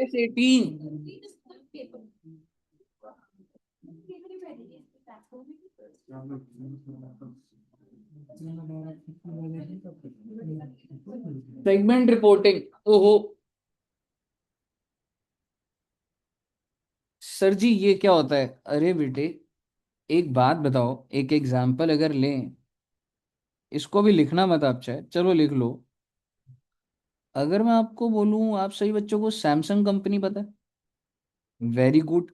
-18। Segment reporting. ओहो sir जी ये क्या होता है? अरे बेटे एक बात बताओ, एक एग्जाम्पल अगर लें, इसको भी लिखना मत आप, चाहे चलो लिख लो। अगर मैं आपको बोलूं, आप सही बच्चों को सैमसंग कंपनी पता है? Very good.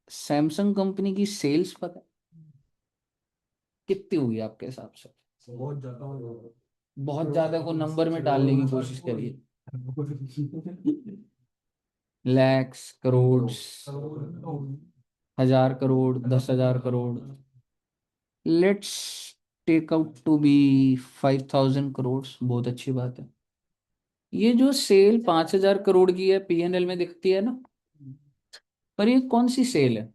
सैमसंग कंपनी की सेल्स पता है कितनी हुई आपके हिसाब से? बहुत ज्यादा बहुत ज्यादा को नंबर में डालने की कोशिश करिए। लैक्स, करोड़, हजार crore, 10,000 crore. Let's take out to be 5,000 crore. बहुत अच्छी बात है। ये जो सेल 5,000 करोड़ की है, पीएनएल में दिखती है ना, पर ये कौन सी सेल है?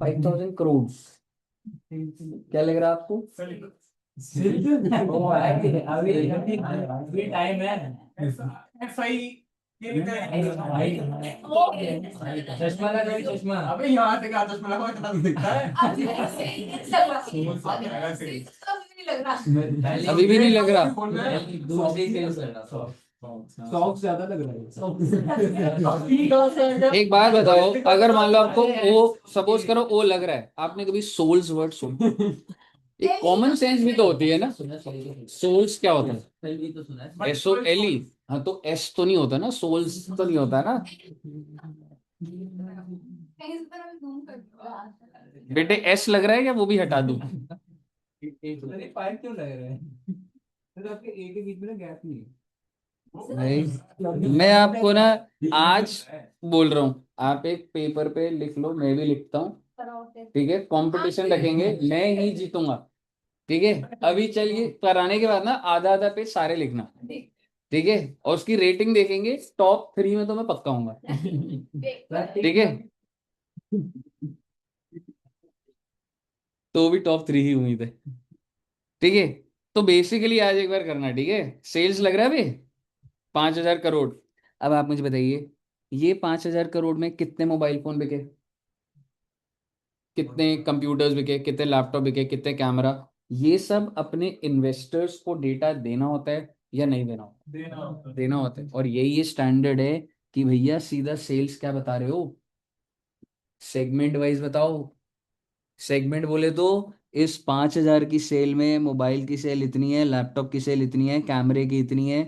5,000 करोड़। क्या लग रहा है आपको? वो आएंगे अभी, अभी टाइम है। चश्मा लगा, चश्मा अबे यहाँ से कहा चश्मा लगा इतना तो दिखता है। अभी भी नहीं लग रहा। दूसरी सेल्स लग रहा। सॉक्स ज्यादा लग रहा है। एक बात बताओ, अगर मान लो आपको ओ, सपोज करो ओ लग रहा है, आपने कभी सोल्स वर्ड सुना? एक कॉमन सेंस भी तो होती है ना। सोल्स क्या होता है? SOLE। हाँ तो एस तो नहीं होता ना, सोल्स तो नहीं होता ना। बेटे एस लग रहा है क्या? वो भी हटा दूं? अरे पाइप क्यों लग रहा है? तो आपके ए के बीच में ना गैप नहीं है। नहीं, मैं आपको ना आज बोल रहा हूँ, आप एक पेपर पे लिख लो, मैं भी लिखता हूँ, ठीक है? कंपटीशन रखेंगे, मैं ही जीतूंगा, ठीक है? अभी चलिए, कराने के बाद ना आधा आधा पेज सारे लिखना, ठीक है? और उसकी रेटिंग देखेंगे, टॉप 3 में तो मैं पक्का हूंगा, ठीक है? तो भी टॉप 3 ही उम्मीद है, ठीक है? तो बेसिकली आज एक बार करना, ठीक है? सेल्स लग रहा है अभी 5,000 करोड़। अब आप मुझे बताइए, ये 5,000 करोड़ में कितने मोबाइल फोन बिके, कितने कंप्यूटर्स बिके, कितने लैपटॉप बिके, कितने कैमरा? ये सब अपने इन्वेस्टर्स को डेटा देना होता है या नहीं देना होता? देना होता है। और यही ये स्टैंडर्ड है कि भैया सीधा सेल्स क्या बता रहे हो, सेगमेंट वाइज बताओ। सेगमेंट बोले तो इस 5,000 की सेल में मोबाइल की सेल इतनी है, लैपटॉप की सेल इतनी है, कैमरे की इतनी है,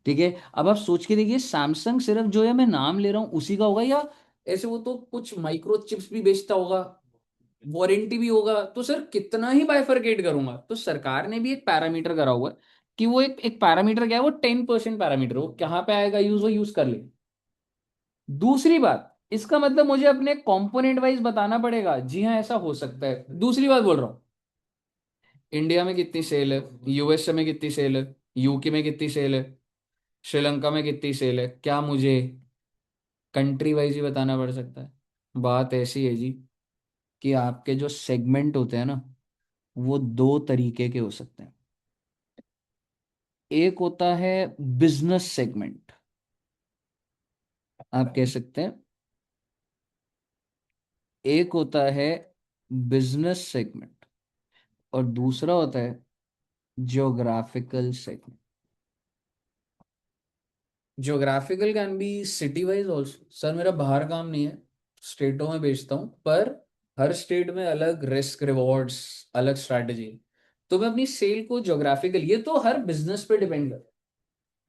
ठीक है? अब आप सोच के देखिए, सैमसंग सिर्फ जो है मैं नाम ले रहा हूँ उसी का होगा, या ऐसे वो तो कुछ माइक्रो चिप्स भी बेचता होगा, वारंटी भी होगा, तो सर कितना ही बाइफरकेट करूंगा? तो सरकार ने भी एक पैरामीटर करा हुआ है कि वो एक पैरामीटर क्या है, वो 10% पैरामीटर, वो कहाँ पे आएगा यूज, वो यूज कर ले। दूसरी बात, इसका मतलब मुझे अपने कंपोनेंट वाइज बताना पड़ेगा। जी हाँ, ऐसा हो सकता है। दूसरी बात बोल रहा हूँ, इंडिया में कितनी सेल है, यूएसए में कितनी सेल है, यूके में कितनी सेल है, श्रीलंका में कितनी सेल है, क्या मुझे कंट्री वाइज ही बताना पड़ सकता है? बात ऐसी है जी कि आपके जो सेगमेंट होते हैं ना, वो दो तरीके के हो सकते हैं। एक होता है बिजनेस सेगमेंट, आप कह सकते हैं। एक होता है बिजनेस सेगमेंट, और दूसरा होता है geographical segment. Geographical can be city wise also. Sir मेरा बाहर काम नहीं है, स्टेटों में बेचता हूँ, पर हर स्टेट में अलग रिस्क रिवॉर्ड्स, अलग स्ट्रैटेजी। तो मैं अपनी सेल को ज्योग्राफिकल, ये तो हर बिजनेस पे डिपेंड करता है।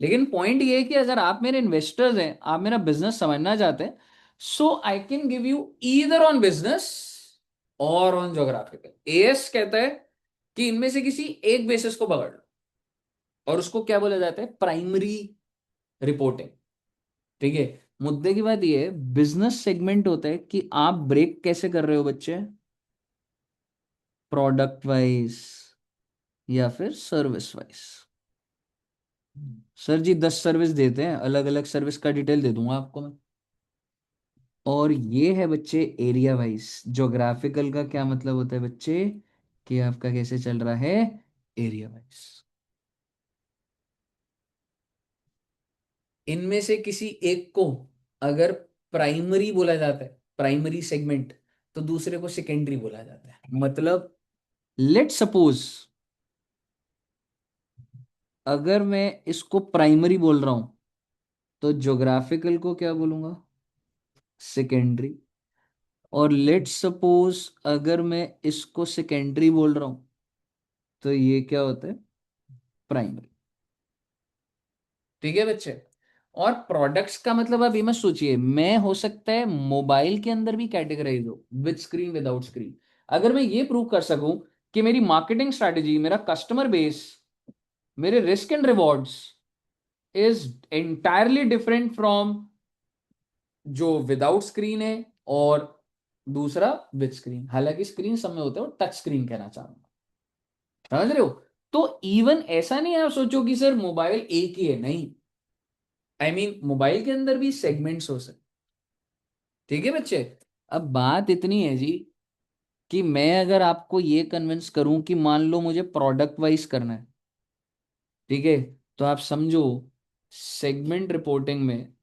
लेकिन पॉइंट ये है कि अगर आप मेरे इन्वेस्टर्स हैं, आप मेरा बिजनेस समझना चाहते हैं, so I can give you either on business और ऑन ज्योग्राफिकल। एएस कहता है कि इनमें से किसी एक बेसिस को पकड़ लो, और उसको क्या बोला जाता है? प्राइमरी रिपोर्टिंग, ठीक है? मुद्दे की बात यह है, बिजनेस सेगमेंट होता है कि आप ब्रेक कैसे कर रहे हो बच्चे, प्रोडक्ट वाइज या फिर सर्विस वाइज। सर जी 10 सर्विस देते हैं, अलग अलग सर्विस का डिटेल दे दूंगा आपको मैं। और ये है बच्चे एरिया वाइज। ज्योग्राफिकल का क्या मतलब होता है बच्चे, कि आपका कैसे चल रहा है एरिया वाइज। इनमें से किसी एक को अगर प्राइमरी बोला जाता है, प्राइमरी सेगमेंट, तो दूसरे को सेकेंडरी बोला जाता है। मतलब लेट सपोज अगर मैं इसको प्राइमरी बोल रहा हूं तो ज्योग्राफिकल को क्या बोलूंगा, सेकेंडरी। और लेट सपोज अगर मैं इसको सेकेंडरी बोल रहा हूं तो ये क्या होता है, प्राइमरी। ठीक है बच्चे। और प्रोडक्ट्स का मतलब अभी मत सोचिए, मैं हो सकता है मोबाइल के अंदर भी कैटेगराइज हो, विद स्क्रीन विदाउट स्क्रीन। अगर मैं ये प्रूव कर सकूं कि मेरी मार्केटिंग स्ट्रैटेजी, मेरा कस्टमर बेस, मेरे risk and rewards is entirely different from जो विदाउट स्क्रीन है और दूसरा विद स्क्रीन, हालांकि स्क्रीन सब में होता है, और टच स्क्रीन कहना चाह रहा हूं। समझ रहे हो? तो इवन ऐसा नहीं है आप सोचो कि सर मोबाइल एक ही है, नहीं। आई मीन मोबाइल के अंदर भी सेगमेंट्स हो सकते। ठीक है बच्चे। अब बात इतनी है जी कि मैं अगर आपको ये कन्विंस करूं कि मान लो मुझे प्रोडक्ट वाइज करना है, ठीक है, तो आप समझो सेगमेंट रिपोर्टिंग में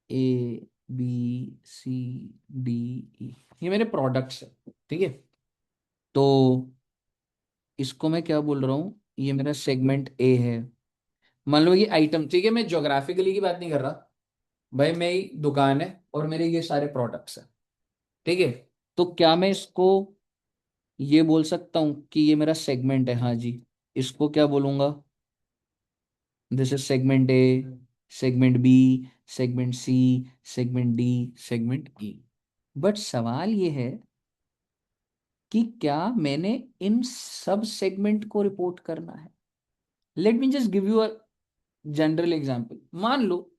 A B C D E, ये मेरे प्रोडक्ट्स है। ठीक है, तो इसको मैं क्या बोल रहा हूं, ये मेरा सेगमेंट ए है। मान लो ये आइटम, ठीक है, मैं ज्योग्राफिकली की बात नहीं कर रहा भाई, मेरी दुकान है और मेरे ये सारे प्रोडक्ट्स हैं। ठीक है, तो क्या मैं इसको ये बोल सकता हूं कि ये मेरा सेगमेंट है? हाँ जी। इसको क्या बोलूंगा, this is segment A, segment B, segment C, segment D, segment E. But सवाल ये है कि क्या मैंने इन सब सेगमेंट को रिपोर्ट करना है? Let me just give you a general example. मान लो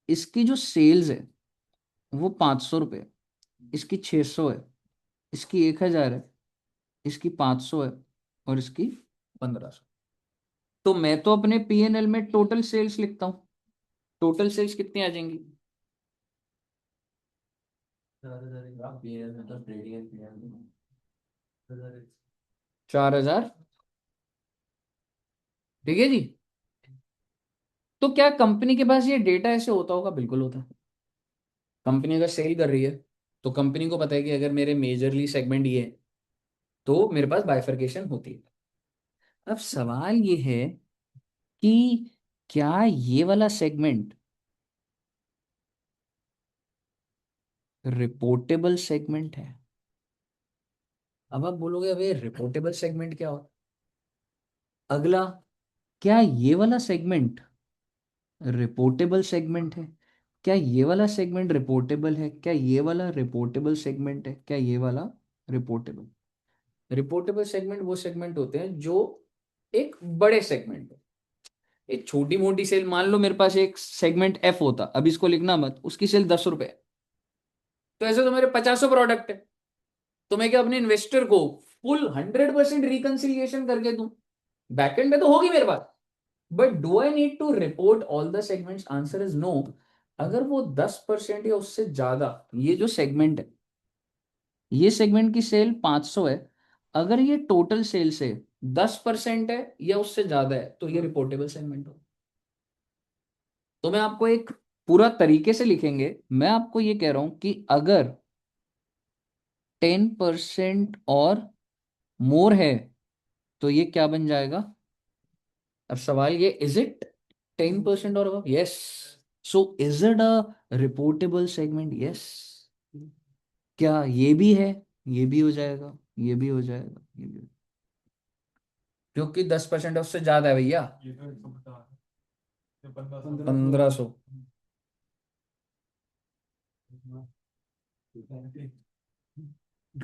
इसकी जो सेल्स है वो 500 रुपये, इसकी 600 है, इसकी 1000 है, इसकी 500 है, और इसकी 1500। तो मैं तो अपने पीएनएल में टोटल सेल्स लिखता हूं। टोटल सेल्स कितनी आ जाएंगी? 4000। ठीक है जी। तो क्या कंपनी के पास ये डेटा ऐसे होता होगा? बिल्कुल होता है। कंपनी अगर सेल कर रही है तो कंपनी को पता है कि अगर मेरे मेजरली सेगमेंट ये है तो मेरे पास बाइफरकेशन होती है। अब सवाल ये है कि क्या ये वाला सेगमेंट रिपोर्टेबल सेगमेंट है? अब आप बोलोगे अबे रिपोर्टेबल सेगमेंट क्या होता है? अगला, क्या ये वाला सेगमेंट रिपोर्टेबल सेगमेंट है? क्या ये वाला सेगमेंट रिपोर्टेबल है? क्या ये वाला रिपोर्टेबल सेगमेंट है? क्या ये वाला रिपोर्टेबल? रिपोर्टेबल सेगमेंट वो सेगमेंट होते हैं जो एक बड़े सेगमेंट है। एक छोटी मोटी सेल, मान लो मेरे पास एक सेगमेंट एफ होता, अब इसको लिखना मत, उसकी सेल 10 रुपए, तो ऐसे तो मेरे 50 प्रोडक्ट है। तो मैं क्या अपने इन्वेस्टर को फुल 100% रिकंसिलिएशन करके दूं? बैकएंड में तो होगी मेरे पास, but do I need to report all the segments? Answer is no. अगर वो 10% या उससे ज्यादा, ये जो सेगमेंट है, ये सेगमेंट की सेल 500 है, अगर ये टोटल सेल से 10% है या उससे ज्यादा है तो ये रिपोर्टेबल सेगमेंट हो। तो मैं आपको एक पूरा तरीके से लिखेंगे, मैं आपको ये कह रहा हूं कि अगर 10% और मोर है तो ये क्या बन जाएगा? अब सवाल ये, इज इट 10% और above? Yes. So is it a reportable segment? Yes. क्या ये भी है? ये भी हो जाएगा, ये भी हो जाएगा, ये भी। क्योंकि 10% उससे ज्यादा है भैया। 1500।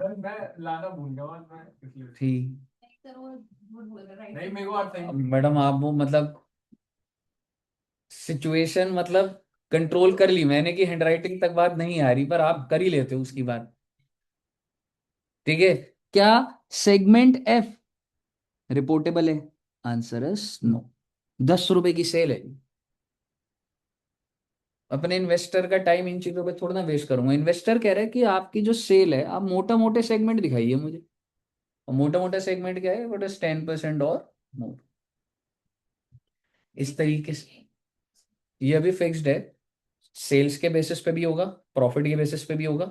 मैं लाना भूल गया और मैं इसलिए ठीक। नहीं मेरे को आप सही। अब मैडम आप वो मतलब सिचुएशन मतलब कंट्रोल कर ली मैंने कि हैंडराइटिंग तक बात नहीं आ रही, पर आप कर ही लेते हो उसकी बात। ठीक है। क्या सेगमेंट एफ रिपोर्टेबल है? Answer is no. 10 रुपए की सेल है, अपने इन्वेस्टर का टाइम इन चीजों पे थोड़ा ना वेस्ट करूंगा। इन्वेस्टर कह रहा है कि आपकी जो सेल है, आप मोटा मोटे सेगमेंट दिखाइए मुझे। और मोटा मोटा सेगमेंट क्या है? व्हाट इज 10% और मोर। इस तरीके से ये अभी फिक्स्ड है। सेल्स के बेसिस पे भी होगा, प्रॉफिट के बेसिस पे भी होगा,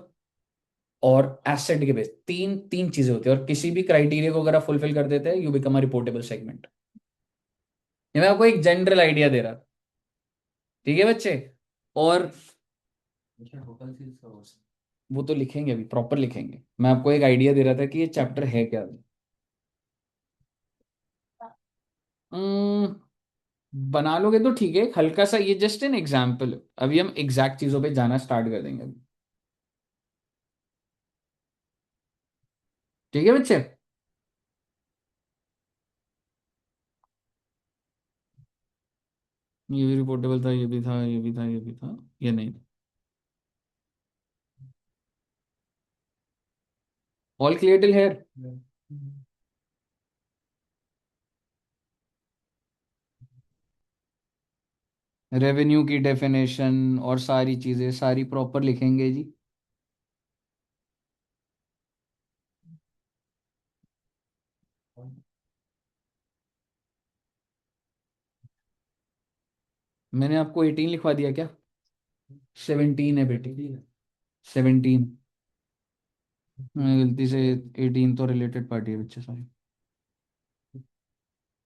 और एसेट के बेस, तीन तीन चीजें होती है। और किसी भी क्राइटेरिया को अगर आप फुलफिल कर देते हैं, you become a reportable segment. ये मैं आपको एक जनरल आइडिया दे रहा था। ठीक है बच्चे? और वो तो लिखेंगे, अभी प्रॉपर लिखेंगे। मैं आपको एक आइडिया दे रहा था कि ये चैप्टर है क्या। हम्म, बना लोगे तो ठीक है। हल्का सा ये जस्ट एन एग्जाम्पल। अभी हम एग्जैक्ट चीजों पे जाना स्टार्ट कर देंगे अभी। ठीक है बच्चे? ये भी रिपोर्टेबल था, ये भी था, ये भी था, ये भी था, ये नहीं था। All clear till hair? Revenue की डेफिनेशन और सारी चीजें सारी प्रॉपर लिखेंगे जी। मैंने आपको 18 लिखवा दिया क्या? 17 है बेटी, 17। मैं गलती से 18 तो रिलेटेड पार्टी है बच्चे, सॉरी।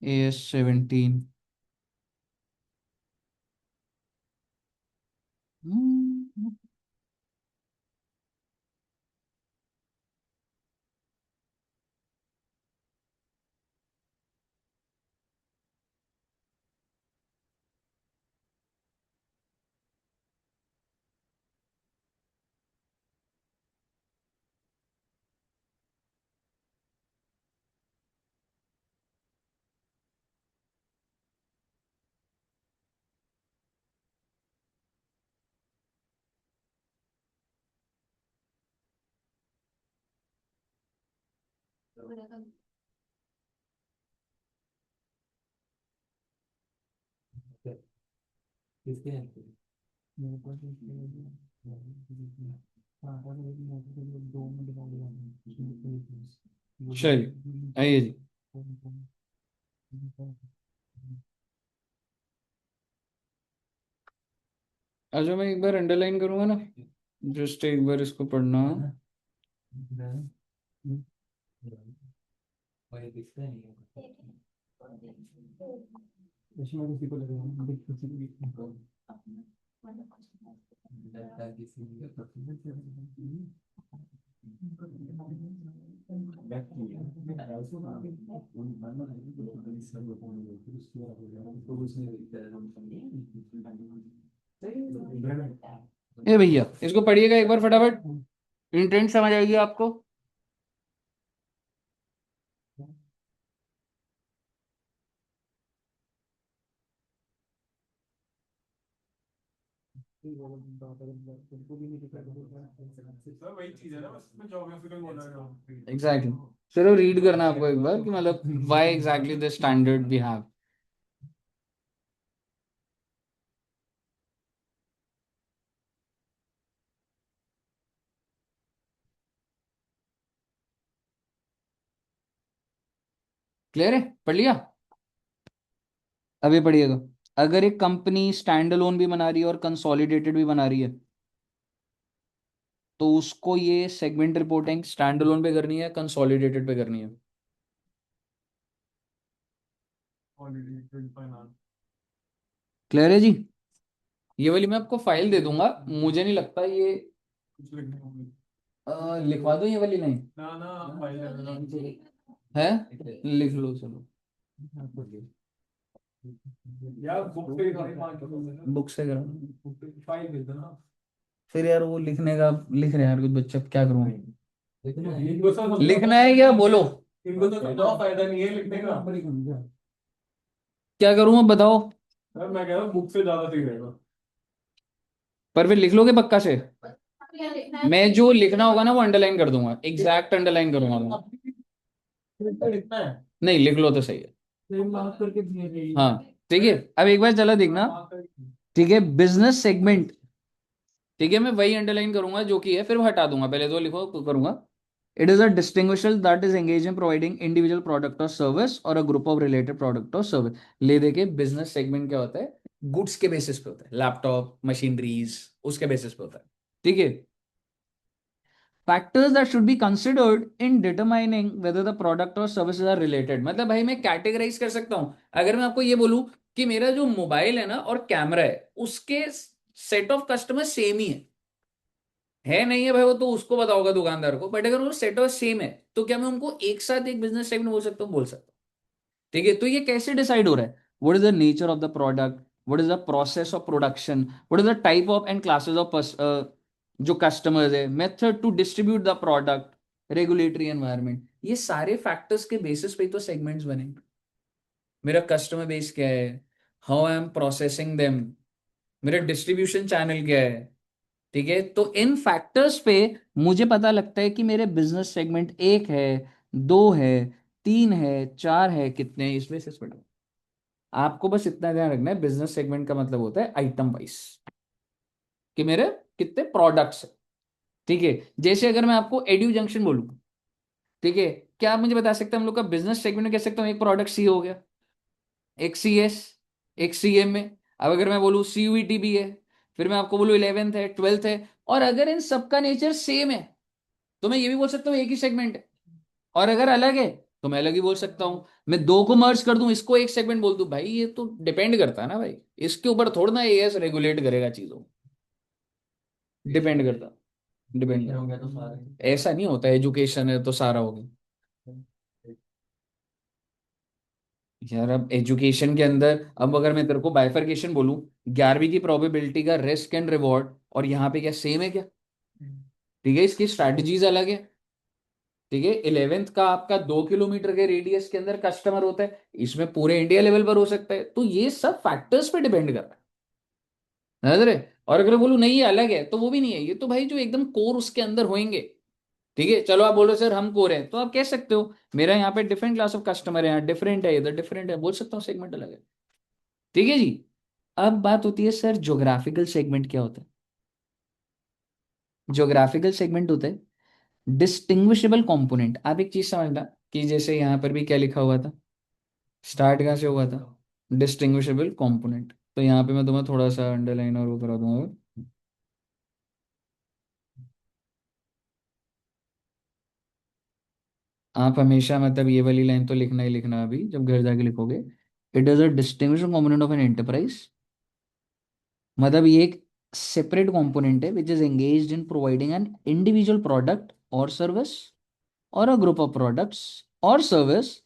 AS 17। किसके हैं? चलिए, आइए जी। अच्छा, मैं एक बार अंडरलाइन करूंगा ना, जस्ट एक बार इसको पढ़ना। और ये दिखता नहीं है। इसमें किसी को लगेगा देख किसी को लगता है किसी ए भैया, इसको पढ़िएगा एक बार फटाफट। इंटेंट समझ आएगी आपको। सर वही चीज है ना, बस इसमें ज्योग्राफिकल बोला एग्जैक्टली। चलो रीड करना आपको एक बार कि मतलब why exactly the standard we have. Clear है? पढ़ लिया? अभी पढ़िएगा। अगर एक कंपनी स्टैंड अलोन भी बना रही है और कंसोलिडेटेड भी बना रही है, तो उसको ये सेगमेंट रिपोर्टिंग स्टैंड अलोन पे करनी है, कंसोलिडेटेड पे करनी है। क्लियर है जी? ये वाली मैं आपको फाइल दे दूंगा। मुझे नहीं लगता ये लिखवा दो ये वाली नहीं ना ना फाइल है। लिख लो चलो। यार बुक पे खाली मार्क बुक से करो। बुक पे फाइल भेज दो ना। फिर यार वो लिखने का लिख रहे हैं यार कुछ बच्चे, अब क्या करूँ? इनको सब लिखना है क्या बोलो? इनको तो समझाओ, फायदा नहीं है लिखने का। क्या करूँ अब बताओ? सर मैं कह रहा हूँ बुक से ज्यादा सही रहेगा। पर फिर लिख लोगे पक्का से? मैं जो लिखना होगा ना वो अंडरलाइन कर दूंगा, एग्जैक्ट अंडरलाइन करूंगा मैं। लिखना है नहीं, लिख लो तो सही है। मार्क करके भेज हाँ ठीक है। अब एक बार चला देखना। ठीक है, बिजनेस सेगमेंट ठीक है, मैं वही अंडरलाइन करूंगा जो कि है, फिर वो हटा दूंगा, पहले तो लिखो तो करूंगा। It is a distinguishable that is engage in providing individual product और सर्विस और a group of related product और सर्विस। ले दे के बिजनेस सेगमेंट क्या होता है, गुड्स के बेसिस पे होता है, लैपटॉप मशीनरीज उसके बेसिस पे होता है। ठीक है। Factors that should be considered in determining whether the product और सर्विसेज आर रिलेटेड, मतलब भाई मैं कैटेगराइज कर सकता हूं। अगर मैं आपको ये बोलूं कि मेरा जो मोबाइल है ना और कैमरा है उसके सेट ऑफ कस्टमर सेम ही है नहीं है भाई, वो तो उसको बताओगा दुकानदार को, बट अगर वो सेट ऑफ सेम है तो क्या मैं उनको एक साथ एक बिजनेस सेगमेंट बोल सकता हूँ, बोल सकता हूँ। ठीक है, तो ये कैसे डिसाइड हो रहा है, what is the nature of the product, what is the process of production, what is the type of and classes of जो कस्टमर्स है, method to distribute the product, regulatory environment, ये सारे फैक्टर्स के basis पे ही तो segments बनेंगे। मेरा customer base क्या है, how I am processing them, मेरा डिस्ट्रीब्यूशन चैनल क्या है। ठीक है, तो इन फैक्टर्स पे मुझे पता लगता है कि मेरे बिजनेस सेगमेंट एक है, दो है, तीन है, चार है, कितने हैं, इस बेसिस पे। आपको बस इतना ध्यान रखना है, बिजनेस सेगमेंट का मतलब होता है आइटम वाइज, कि मेरे कितने प्रोडक्ट्स है। ठीक है, जैसे अगर मैं आपको एड्यू जंक्शन बोलूं, ठीक है, क्या आप मुझे बता सकते हैं हम लोग का बिजनेस सेगमेंट में कह सकता हूँ एक प्रोडक्ट सी हो गया, एक सी एस, एक सी एम में। अब अगर मैं बोलूँ सी यू टी भी है, फिर मैं आपको बोलूँ इलेवेंथ है, ट्वेल्थ है, और अगर इन सबका नेचर सेम है तो मैं ये भी बोल सकता हूँ एक ही सेगमेंट है, और अगर अलग है तो मैं अलग ही बोल सकता हूँ। मैं दो को मर्ज कर दूं, इसको एक सेगमेंट बोल दूं, भाई ये तो डिपेंड करता है ना भाई, इसके ऊपर थोड़ा ना एएस रेगुलेट करेगा चीजों को। डिपेंड करता, डिपेंड हो गया तो सारा, ऐसा नहीं होता एजुकेशन है तो सारा हो गया। यार अब एजुकेशन के अंदर, अब अगर मैं तेरे को बाइफरकेशन बोलूं, 11वीं की प्रोबेबिलिटी का रिस्क एंड रिवॉर्ड, और यहाँ पे क्या सेम है क्या? ठीक है, इसकी स्ट्रैटेजीज अलग है। ठीक है, इलेवेंथ का आपका 2 किलोमीटर के रेडियस के अंदर कस्टमर होता है, इसमें पूरे इंडिया लेवल पर हो सकता है, तो ये सब फैक्टर्स पे डिपेंड कर रहा है, समझ रहे? और अगर बोलूं नहीं ये अलग है, तो वो भी नहीं है, ये तो भाई जो एकदम कोर उसके अंदर होंगे। ठीक है, चलो आप बोल रहे हो सर हम कोर हैं, तो आप कह सकते हो मेरा यहाँ पे डिफरेंट क्लास ऑफ कस्टमर है, यहाँ डिफरेंट है, इधर डिफरेंट है, बोल सकता हूँ सेगमेंट अलग है। ठीक है जी। अब बात होती है सर ज्योग्राफिकल सेगमेंट क्या होता है। ज्योग्राफिकल सेगमेंट होता है डिस्टिंग्विशेबल कंपोनेंट। आप एक चीज समझना, कि जैसे यहाँ पर भी क्या लिखा हुआ था, स्टार्ट कहाँ से हुआ था, डिस्टिंग्विशेबल कंपोनेंट, तो यहाँ पे मैं तुम्हें थोड़ा सा अंडरलाइन और वो करा दूंगा। आप हमेशा मतलब ये वाली लाइन तो लिखना ही लिखना, अभी जब घर जाके लिखोगे, it is a distinguishing component of an enterprise, मतलब ये एक सेपरेट कंपोनेंट है which is engaged in providing an individual product और सर्विस और अ ग्रुप ऑफ प्रोडक्ट्स और service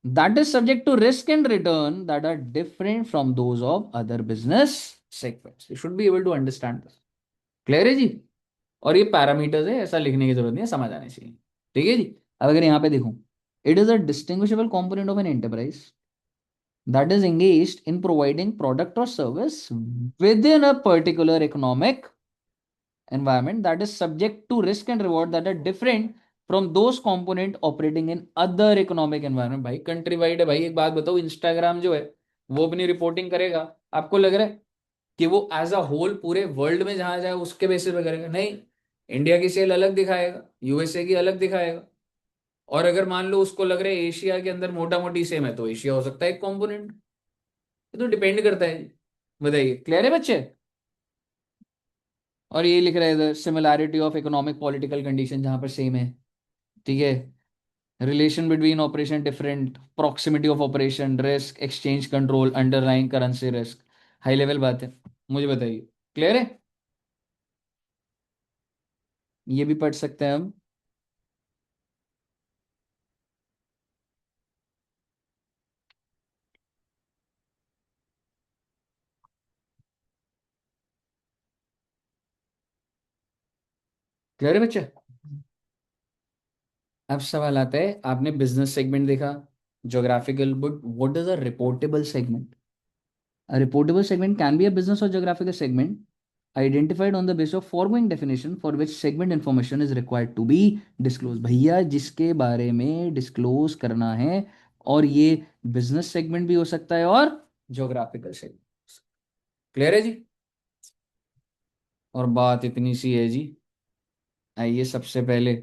that is subject to risk and return that are different from those of other business segments. You should be able to understand this. Clear है जी? और ये parameters है, ऐसा लिखने की जरूरत नहीं है, समझ आने चाहिए। ठीक है जी। अब अगर यहाँ पे देखूं, it is a distinguishable component of an enterprise that is engaged in providing product or service within a particular economic environment that is subject to risk and reward that are different from those component operating in other economic environment। भाई country wide है भाई, एक बात बताओ, Instagram जो है वो अपनी रिपोर्टिंग करेगा, आपको लग रहा है कि वो एज अ होल पूरे वर्ल्ड में जहां जाए उसके बेसिस पे करेगा? नहीं, इंडिया की सेल अलग दिखाएगा, यूएसए की अलग दिखाएगा, और अगर मान लो उसको लग रहा है एशिया के अंदर मोटा मोटी सेम है, तो एशिया हो सकता है एक कॉम्पोनेंट। ये तो डिपेंड करता है। बताइए, क्लियर है बच्चे? और ये लिख रहे हैं इधर similarity of economic political condition, जहां पर सेम है। ठीक है, relation between operation different, proximity of operation, risk, exchange control, underlying currency risk, high level बात है। मुझे बताइए, क्लियर है? ये भी पढ़ सकते हैं हम। क्लियर है बच्चे? अब सवाल आता है, आपने बिजनेस सेगमेंट देखा, geographical, but what is a reportable segment? A reportable segment can be a business or geographical segment identified on the basis of foregoing definition for which segment information is required to be disclosed। भैया जिसके बारे में disclose करना है, और ये business segment भी हो सकता है और ज्योग्राफिकल सेगमेंट। क्लियर है जी? और बात इतनी सी है जी। आइए सबसे पहले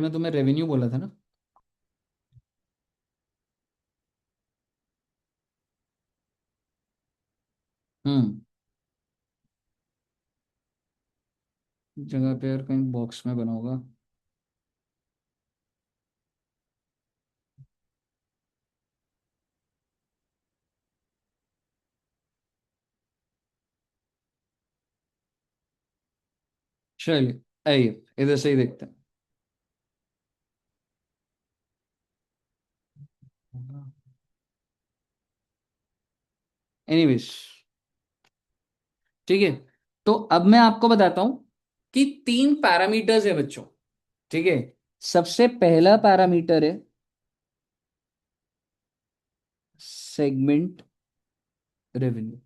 मैं तुम्हें रेवेन्यू बोला था ना। हम्म। जगह पे यार कहीं बॉक्स में बना होगा। चलिए, आइए इधर से ही देखते हैं। एनीवेज, ठीक है। तो अब मैं आपको बताता हूं कि तीन पैरामीटर्स है बच्चों। ठीक है। सबसे पहला पैरामीटर है सेगमेंट रेवेन्यू।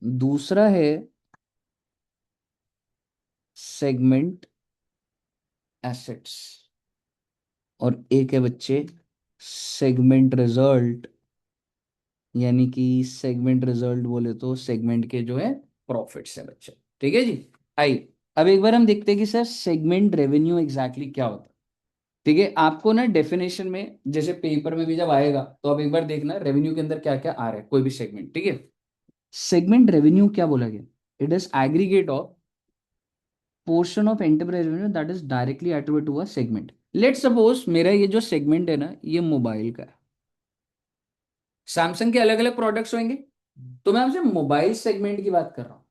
दूसरा है सेगमेंट एसेट्स। और एक है बच्चे सेगमेंट रिजल्ट। यानी कि सेगमेंट रिजल्ट बोले तो सेगमेंट के जो है प्रॉफिट्स है बच्चे। ठीक है जी। आइए अब एक बार हम देखते हैं कि सर सेगमेंट रेवेन्यू एग्जैक्टली क्या होता है। ठीक है, आपको ना डेफिनेशन में जैसे पेपर में भी जब आएगा तो आप एक बार देखना रेवेन्यू के अंदर क्या क्या आ रहा है, कोई भी सेगमेंट। ठीक है। सेगमेंट रेवेन्यू क्या बोला गया? It is aggregate of portion of enterprise revenue that is directly attribute to a segment. Let suppose मेरा ये जो सेगमेंट है ना, ये मोबाइल का है। सैमसंग के अलग अलग प्रोडक्ट्स होंगे, तो मैं आपसे मोबाइल सेगमेंट की बात कर रहा हूँ।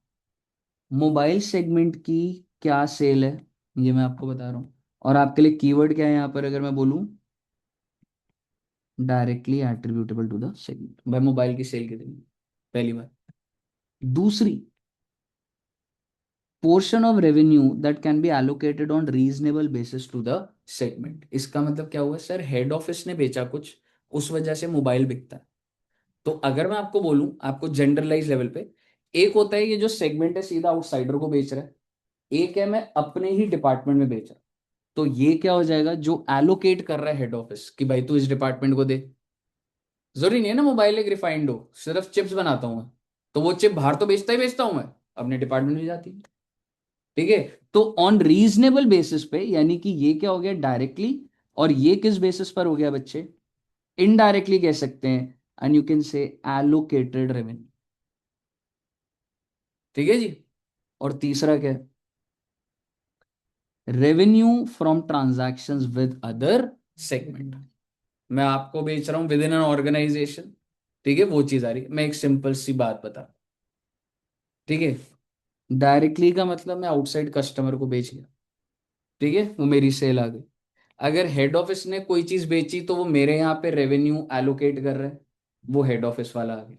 मोबाइल सेगमेंट की क्या सेल है, ये मैं आपको बता रहा हूँ। और आपके लिए कीवर्ड क्या है यहाँ पर, अगर मैं बोलूँ directly attributable to the segment, भाई मोबाइल की सेल कितनी है? पहली बात। दूसरी, portion of revenue that can be allocated on reasonable basis to the segment. इसका मतलब क्या हुआ सर, हेड ऑफिस ने बेचा कुछ, उस वजह से मोबाइल बिकता है। तो अगर मैं आपको बोलूं, आपको जनरलाइज लेवल पे, एक होता है ये जो सेगमेंट है सीधा आउटसाइडर को बेच रहा है, एक है मैं अपने ही डिपार्टमेंट में बेच रहा हूं। तो ये क्या हो जाएगा, जो एलोकेट कर रहा है हेड ऑफिस कि भाई तू इस डिपार्टमेंट को दे। जरूरी नहीं है ना मोबाइल एक रिफाइंड हो, सिर्फ चिप्स बनाता हूं मैं, तो वो चिप बाहर तो बेचता ही बेचता हूं मैं, अपने डिपार्टमेंट में जाती है। ठीक है। तो ऑन रीजनेबल बेसिस पे, यानी कि ये क्या हो गया डायरेक्टली, और ये किस बेसिस पर हो गया बच्चे, इनडायरेक्टली कह सकते हैं। And you can say allocated revenue. ठीक है जी। और तीसरा क्या है, revenue from transactions with other segment. मैं आपको बेच रहा हूं विद इन एन ऑर्गेनाइजेशन। ठीक है, वो चीज आ रही है। मैं एक सिंपल सी बात बता, ठीक है। डायरेक्टली का मतलब मैं आउटसाइड कस्टमर को बेच गया। ठीक है, वो मेरी सेल आ गई। अगर हेड ऑफिस ने कोई चीज बेची तो वो मेरे यहाँ पे रेवेन्यू एलोकेट कर रहे हैं, वो हेड ऑफिस वाला आ गया।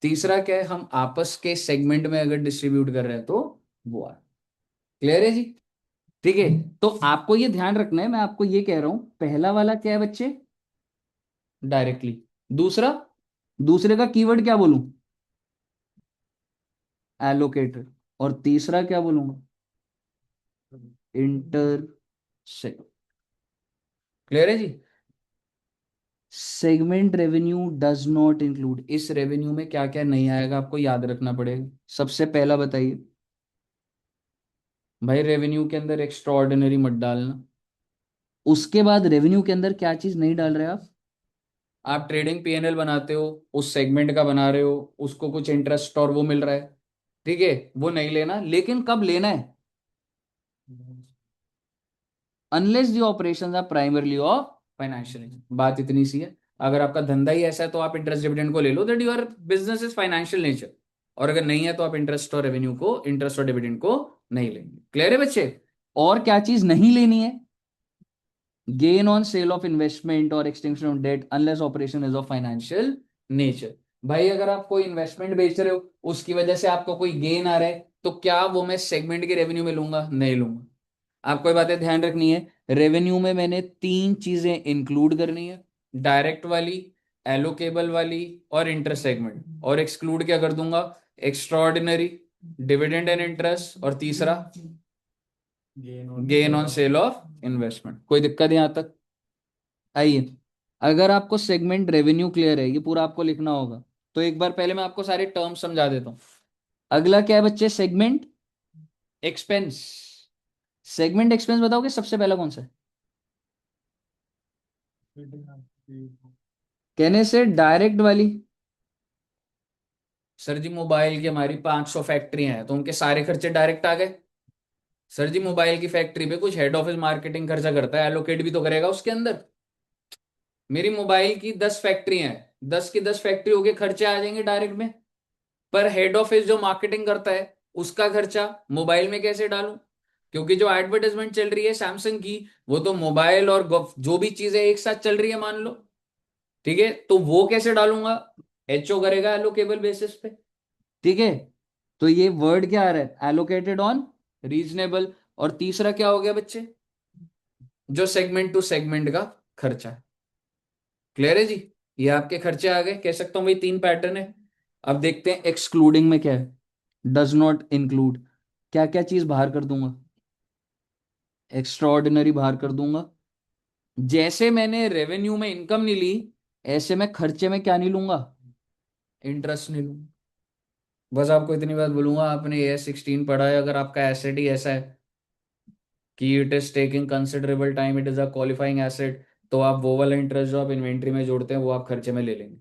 तीसरा क्या है, हम आपस के सेगमेंट में अगर डिस्ट्रीब्यूट कर रहे हैं तो वो आ। क्लियर है जी। ठीक है। तो आपको ये ध्यान रखना है, मैं आपको ये कह रहा हूं, पहला वाला क्या है बच्चे, डायरेक्टली। दूसरा, दूसरे का कीवर्ड क्या बोलूं, एलोकेटेड। और तीसरा क्या बोलूंगा, इंटर। क्लियर है जी। Segment revenue does not include, इस रेवेन्यू में क्या क्या नहीं आएगा आपको याद रखना पड़ेगा। सबसे पहला बताइए भाई, रेवेन्यू के अंदर एक्स्ट्रा ऑर्डिनरी मत डालना। उसके बाद रेवेन्यू के अंदर क्या चीज नहीं डाल रहे आप ट्रेडिंग पीएनएल बनाते हो, उस सेगमेंट का बना रहे हो, उसको कुछ इंटरेस्ट और वो मिल रहा है। ठीक है, वो नहीं लेना, लेकिन कब लेना है, unless the operations are primarily of financial. बात इतनी सी है। अगर आपका धंधा ही ऐसा है तो आप इंटरेस्ट डिविडेंड को ले लो, that your business is financial nature. और अगर नहीं है तो आप इंटरेस्ट और रेवेन्यू को, इंटरेस्ट और डिविडेंड को नहीं लेंगे। क्लियर है बच्चे। और क्या चीज नहीं लेनी है, gain on sale of investment और extension of debt unless operation is of financial nature. भाई अगर आप कोई इन्वेस्टमेंट बेच रहे हो, उसकी वजह से आपको कोई गेन आ रहा है, तो क्या वो मैं सेगमेंट के रेवेन्यू में लूंगा? नहीं लूंगा। आपको ये बातें ध्यान रखनी है। रेवेन्यू में मैंने तीन चीजें इंक्लूड करनी है, डायरेक्ट वाली, एलोकेबल वाली और इंटर सेगमेंट। और एक्सक्लूड क्या कर दूंगा, extra ordinary, dividend and interest, और तीसरा gain on sale of investment. कोई दिक्कत यहां तक? आइए अगर आपको सेगमेंट रेवेन्यू क्लियर है, ये पूरा आपको लिखना होगा, तो एक बार पहले मैं आपको सारे टर्म समझा देता हूं। अगला क्या है बच्चे? Segment expense. सेगमेंट एक्सपेंस बताओगे सबसे पहला कौन सा है? कहने से डायरेक्ट वाली। सर जी मोबाइल की हमारी 500 फैक्ट्रियां हैं, तो उनके सारे खर्चे डायरेक्ट आ गए। सर जी मोबाइल की फैक्ट्री पे कुछ हेड ऑफिस मार्केटिंग खर्चा करता है, एलोकेट भी तो करेगा उसके अंदर। मेरी मोबाइल की 10 फैक्ट्रियां हैं, 10 की 10 फैक्ट्रियों के खर्चे आ जाएंगे डायरेक्ट में। पर हेड ऑफिस जो मार्केटिंग करता है उसका खर्चा मोबाइल में कैसे डालूं? क्योंकि जो एडवर्टाइजमेंट चल रही है सैमसंग की, वो तो मोबाइल और जो भी चीजें एक साथ चल रही है मान लो, ठीक है, तो वो कैसे डालूंगा? एचओ करेगा एलोकेबल बेसिस पे। ठीक है, तो ये वर्ड क्या आ रहा है? Allocated on reasonable. और तीसरा क्या हो गया बच्चे? जो सेगमेंट टू सेगमेंट का खर्चा है। क्लियर है जी? ये आपके खर्चे आ गए, कह सकता हूं भाई 3 पैटर्न है। अब देखते हैं एक्सक्लूडिंग में क्या है। डज नॉट इंक्लूड, क्या क्या चीज बाहर कर दूंगा? एक्स्ट्रॉर्डिनरी बाहर कर दूंगा। जैसे मैंने रेवेन्यू में इनकम नहीं ली, ऐसे मैं खर्चे में क्या नहीं लूंगा? इंटरेस्ट नहीं लूंगा। बस आपको इतनी बात बोलूंगा, आपने AS16 पढ़ा है, अगर आपका एसेट ही ऐसा है कि it is taking considerable time, it is a qualifying asset, तो आप वो वाला इंटरेस्ट जो आप इन्वेंट्री में जोड़ते हैं वो आप खर्चे में ले लेंगे।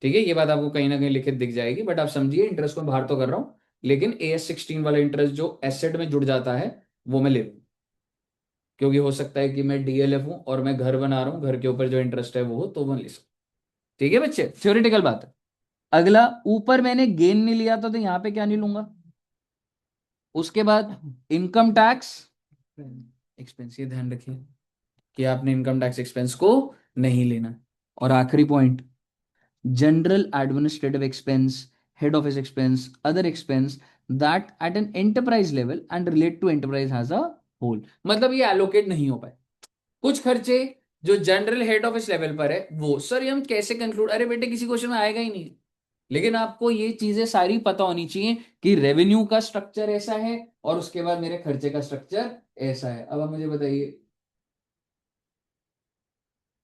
ठीक है, ये बात आपको कहीं ना कहीं लिखित दिख जाएगी, बट आप समझिए इंटरेस्ट को बाहर तो कर रहा हूं, लेकिन AS16 वाला इंटरेस्ट जो एसेट में जुड़ जाता है वो मैं ले लूँ। क्योंकि हो सकता है कि मैं DLF हूं और मैं घर बना रहा हूं, घर के ऊपर जो इंटरेस्ट है वो हो, तो वो ले सकूं। ठीक है बच्चे, थ्योरेटिकल बात है। अगला, ऊपर मैंने गेन नहीं लिया था तो यहां पे क्या नहीं लूंगा? उसके बाद इनकम टैक्स एक्सपेंस, ये ध्यान रखिए कि आपने इनकम टैक्स एक्सपेंस को नहीं लेना। और आखिरी point, general administrative expense, head office expense, other expense that at an enterprise level and relate to enterprise has a whole. मतलब ये एलोकेट नहीं हो पाए कुछ खर्चे जो जनरल हेड ऑफिस लेवल पर है वो। सर ये हम कैसे कंक्लूड? अरे बेटे किसी क्वेश्चन में आएगा ही नहीं। लेकिन आपको ये चीजें सारी पता होनी चाहिए कि रेवेन्यू का स्ट्रक्चर ऐसा है और उसके बाद मेरे खर्चे का स्ट्रक्चर ऐसा है। अब आप मुझे बताइए।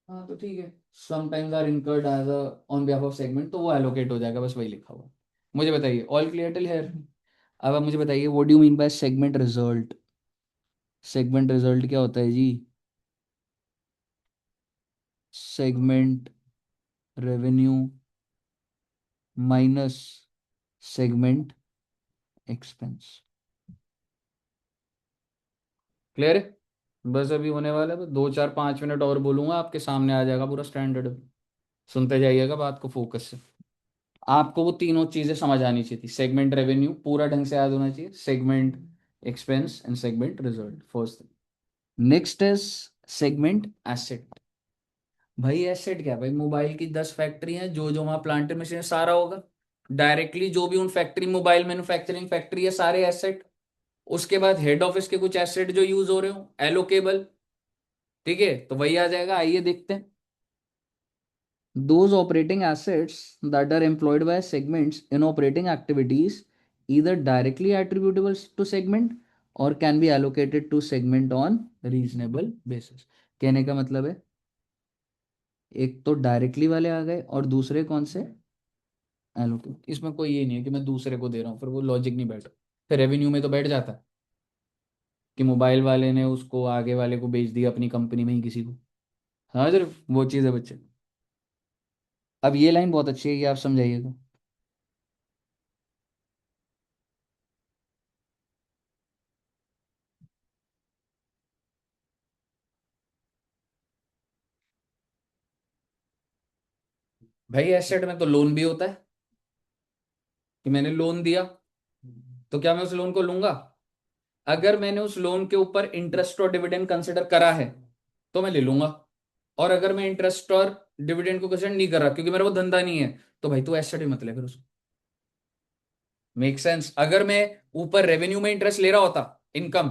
हाँ तो ठीक है, sometimes are incurred as on behalf of segment, तो वो एलोकेट हो जाएगा, बस वही लिखा हुआ। मुझे बताइए, ऑल क्लियर टिल हियर? अब आप मुझे बताइए, what do you mean by segment result? Segment result क्या होता है जी? Segment revenue minus segment expense. Clear है? बस अभी होने वाला है, बस 2 4 5 मिनट और बोलूंगा, आपके सामने आ जाएगा पूरा स्टैंडर्ड। सुनते जाइएगा बात को फोकस से। आपको वो तीनों चीजें समझ आनी चाहिए थी। सेगमेंट रेवेन्यू पूरा ढंग से याद होना चाहिए, segment expense and segment result, first thing. Next is segment asset. भाई एसेट क्या? भाई मोबाइल की 10 फैक्ट्री हैं, जो जो वहां प्लांट मशीन सारा होगा डायरेक्टली, जो भी उन फैक्ट्री, मोबाइल मैन्युफैक्चरिंग फैक्ट्री है, सारे एसेट। उसके बाद हेड ऑफिस के कुछ एसेट जो यूज हो रहे हो, एलोकेबल। ठीक है, तो वही आ जाएगा, आइए देखते हैं। Those operating assets that are employed by segments in operating activities either directly attributable to segment or can be allocated to segment on reasonable basis। कहने का मतलब है, एक तो डायरेक्टली वाले आ गए और दूसरे कौन से? एलोकेट। इसमें कोई ये नहीं है कि मैं दूसरे को दे रहा हूँ, फिर वो लॉजिक नहीं बैठ रहा। फिर रेवेन्यू में तो बैठ जाता है कि मोबाइल वाले ने उसको आगे वाले को बेच दिया अपनी कंपनी में ही किसी को। हाँ सर, वो चीज़ है बच्चे। अब ये लाइन बहुत अच्छी है, ये आप समझाइएगा। भाई एसेट में तो लोन भी होता है कि मैंने लोन दिया, तो क्या मैं उस लोन को लूंगा? अगर मैंने उस लोन के ऊपर इंटरेस्ट और डिविडेंड कंसिडर करा है तो मैं ले लूंगा। और अगर मैं इंटरेस्ट और डिविडेंड को कंसिडर नहीं कर रहा क्योंकि मेरा वो धंधा नहीं है, तो भाई तू एसेट ही मत ले फिर उसको। Make sense? अगर मैं ऊपर रेवेन्यू में इंटरेस्ट ले रहा होता, इनकम,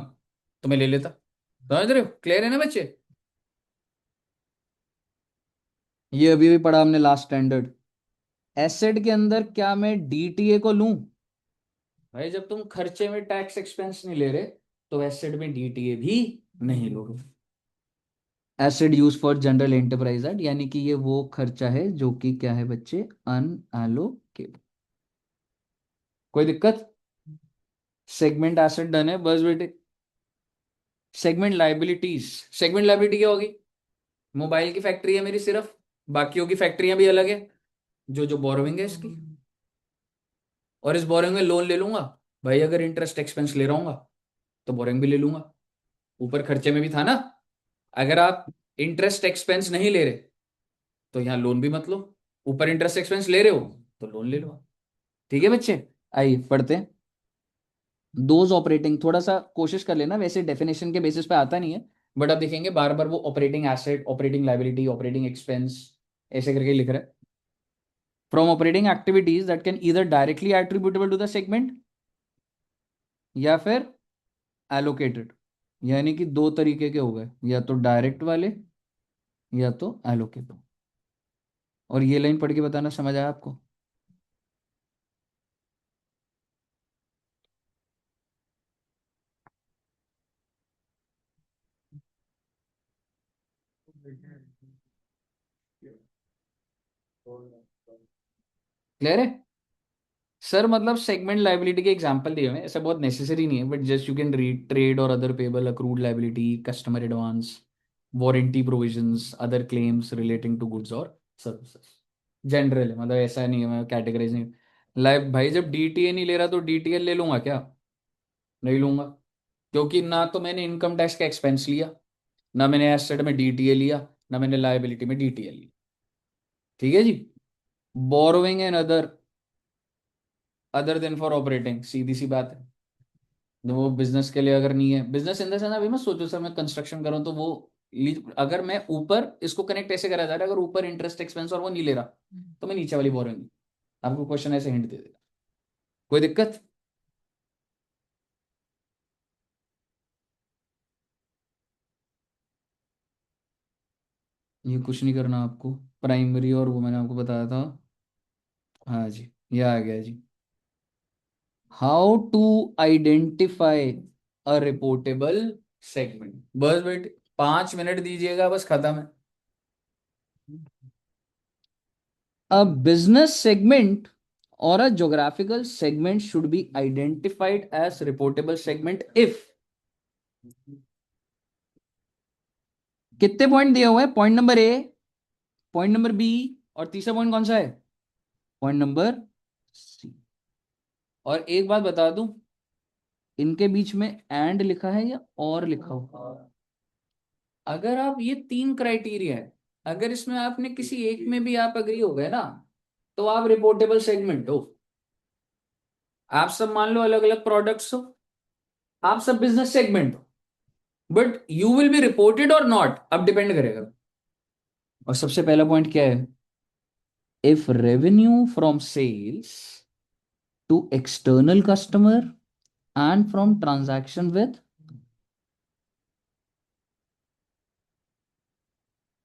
तो मैं ले लेता। समझ रहे हो? क्लियर है ना बच्चे? ये अभी भी पढ़ा हमने लास्ट स्टैंडर्ड। एसेट के अंदर क्या मैं DTA को लूं? भाई जब तुम खर्चे में टैक्स एक्सपेंस नहीं ले रहे, तो एसेट में DTA भी नहीं लोगे। Acid use for general enterprise act, यानी कि ये वो खर्चा है जो कि क्या है बच्चे, अनएलोकेटेड। कोई दिक्कत? सेगमेंट एसेट डन है बस बेटे। सेगमेंट लाइबिलिटीज, सेगमेंट लाइबिलिटी क्या होगी? मोबाइल की फैक्ट्री है मेरी सिर्फ, बाकियों की फैक्ट्रियां भी अलग है, जो जो बोरोइंग है इसकी, और इस बोरोइंग में लोन ले लूंगा। भाई अगर इंटरेस्ट एक्सपेंस ले रहा हूँ तो बोरोइंग भी ले लूंगा, ऊपर खर्चे में भी था ना। अगर आप इंटरेस्ट एक्सपेंस नहीं ले रहे तो यहाँ लोन भी मत लो, ऊपर इंटरेस्ट एक्सपेंस ले रहे हो तो लोन ले लो। ठीक है बच्चे, आइए पढ़ते हैं। दोज ऑपरेटिंग, थोड़ा सा कोशिश कर लेना, वैसे डेफिनेशन के बेसिस पे आता नहीं है, बट अब देखेंगे बार बार वो operating asset, operating liability, operating expense ऐसे करके लिख रहा है। From operating activities that can either directly attributable to the segment या फिर एलोकेटेड, यानी कि दो तरीके के हो गए, या तो डायरेक्ट वाले या तो एलोकेटेड। और ये लाइन पढ़ के बताना समझ आया आपको? क्लियर है सर? मतलब सेगमेंट लाइबिलिटी के एग्जांपल दिए हुए हैं, ऐसा बहुत नेसेसरी नहीं है, but just you can read trade और other payable, accrued liability, customer advance, warranty provisions, other claims relating to goods और सर्विसेज। जनरल है, मतलब ऐसा नहीं है, मैं कैटेगराइज नहीं। लाइव भाई जब डीटीए नहीं ले रहा तो डीटीएल ले लूंगा क्या? नहीं लूंगा, क्योंकि ना तो मैंने इनकम टैक्स का एक्सपेंस लिया, ना मैंने एसेट में डीटीए लिया, ना मैंने लाइबिलिटी में डीटीए लिया। ठीक है जी। Borrowing and other, other than for operating, सीधी सी बात है। वो बिजनेस के लिए अगर नहीं है, बिजनेस इन द सेंस, अभी मैं सोचो सर मैं कंस्ट्रक्शन कर रहा हूँ तो वो अगर मैं ऊपर इसको कनेक्ट ऐसे करा जा रहा है, अगर ऊपर इंटरेस्ट एक्सपेंस और वो नहीं ले रहा तो मैं नीचे वाली बोरोइंग, आपको क्वेश्चन ऐसे हिंट दे देगा। कोई दिक्कत? ये कुछ नहीं करना आपको, प्राइमरी और वो मैंने आपको बताया था। हाँ जी, ये आ गया जी। How to identify a reportable segment, बस बेटे 5 मिनट दीजिएगा, बस खत्म है। A business segment or a geographical segment should be identified as reportable segment if, कितने पॉइंट दिए हुए हैं? Point number A, point number B, और तीसरा पॉइंट कौन सा है? Point number C. और एक बात बता दूं, इनके बीच में एंड लिखा है या और लिखा हुआ? अगर आप ये तीन क्राइटेरिया है, अगर इसमें आपने किसी एक में भी आप अग्री हो गए ना, तो आप रिपोर्टेबल सेगमेंट हो। आप सब मान लो अलग अलग प्रोडक्ट्स हो, आप सब बिजनेस सेगमेंट हो, but you will be reported और नॉट, अब डिपेंड करेगा। और सबसे पहला पॉइंट क्या है? If revenue from sales to external customer and from transaction with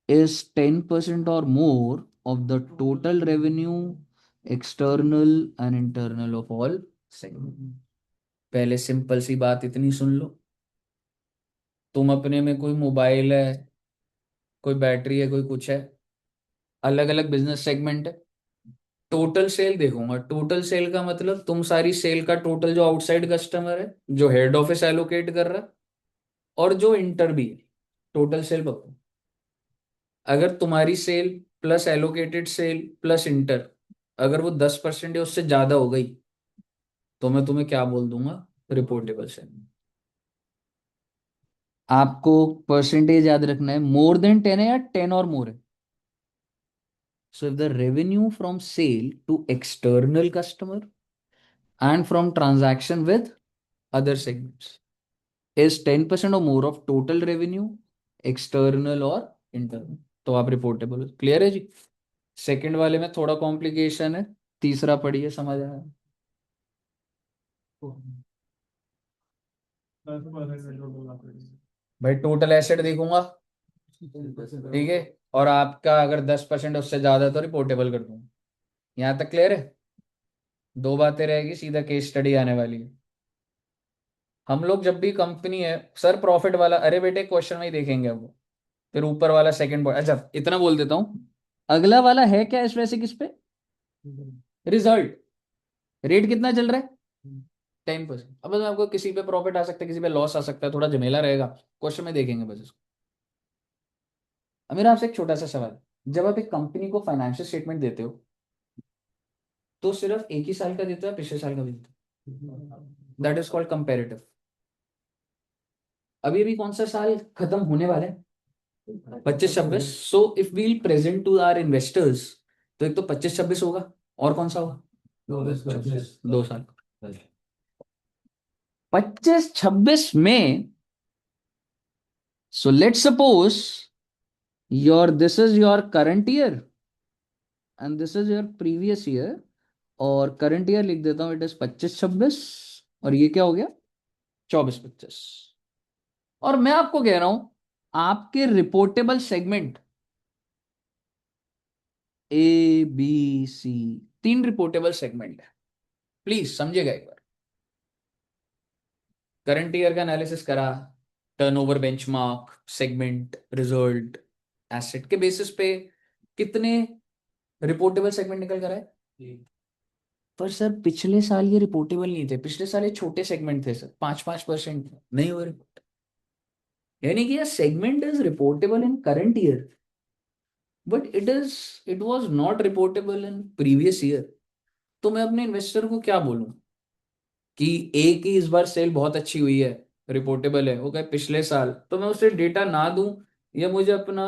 is 10% or more of the total revenue, external and internal of all segment। पहले simple सी बात इतनी सुन लो, तुम अपने में कोई मोबाइल है, कोई बैटरी है, कोई कुछ है, अलग अलग बिजनेस सेगमेंट है। टोटल सेल देखूंगा, टोटल सेल का मतलब तुम सारी सेल का टोटल जो आउटसाइड कस्टमर है, जो हेड ऑफिस एलोकेट कर रहा है, और जो इंटर भी है, टोटल सेल पकड़ो। अगर तुम्हारी sale plus allocated sale plus inter, अगर वो 10% या उससे ज्यादा हो गई तो मैं तुम्हें क्या बोल दूंगा? Reportable cell. आपको परसेंटेज याद रखना है, मोर देन 10 है या 10 और मोर है। So if the revenue from sale to external customer and from transaction with other segments is 10% or more of total revenue, external और internal, तो आप रिपोर्टेबल। क्लियर है जी? सेकंड वाले में थोड़ा कॉम्प्लिकेशन है, तीसरा पढ़िए, समझ आया? भाई टोटल एसेट देखूंगा, ठीक है, और आपका अगर 10% उससे ज्यादा है तो रिपोर्टेबल कर दूंगा। यहाँ तक क्लियर है? दो बातें रहेगी, सीधा केस स्टडी आने वाली है। हम लोग जब भी कंपनी है सर प्रॉफिट वाला, अरे बेटे क्वेश्चन में ही देखेंगे अब वो। फिर ऊपर वाला सेकंड पॉइंट। अच्छा इतना बोल देता हूँ, अगला वाला है क्या इस वैसे किस पे, रिजल्ट। रेट कितना चल रहा है, 10%। अब बस आपको किसी पे प्रॉफिट आ सकता है, किसी पे लॉस आ सकता है, थोड़ा झमेला रहेगा, क्वेश्चन में देखेंगे बस इसको। अब मेरा आपसे एक छोटा सा सवाल, जब आप एक कंपनी को फाइनेंशियल स्टेटमेंट देते हो तो सिर्फ एक ही साल का देते हो या पिछले साल का भी देते हो, दैट इज कॉल्ड कंपेरेटिव। अभी अभी कौन सा साल खत्म होने वाला है, 25-26। So if we'll present to our investors, तो एक तो 25-26 होगा, और कौन सा होगा, 2 साल। 25-26 में, so let suppose your this is your current year and this is your previous year, और करंट ईयर लिख देता हूं, इट इज 25-26, और ये क्या हो गया, 24-25। और मैं आपको कह रहा हूं, आपके reportable segment ABC, 3 reportable segment है, प्लीज समझिएगा एक बार। करंट ईयर का एनालिसिस करा, turnover, benchmark, segment, result, asset के बेसिस पे कितने रिपोर्टेबल सेगमेंट निकल कर आए। पर सर पिछले साल ये रिपोर्टेबल नहीं थे, पिछले साल ये छोटे सेगमेंट थे सर, 5-5% नहीं हुए रिपोर्ट। यानी कि ये segment is reportable in current year, but it was not reportable in previous year. तो मैं अपने इन्वेस्टर को क्या बोलूं कि ए की इस बार सेल बहुत अच्छी हुई है, रिपोर्टेबल है, वो कहे पिछले साल, तो मैं उसे डेटा ना दूं, या मुझे अपना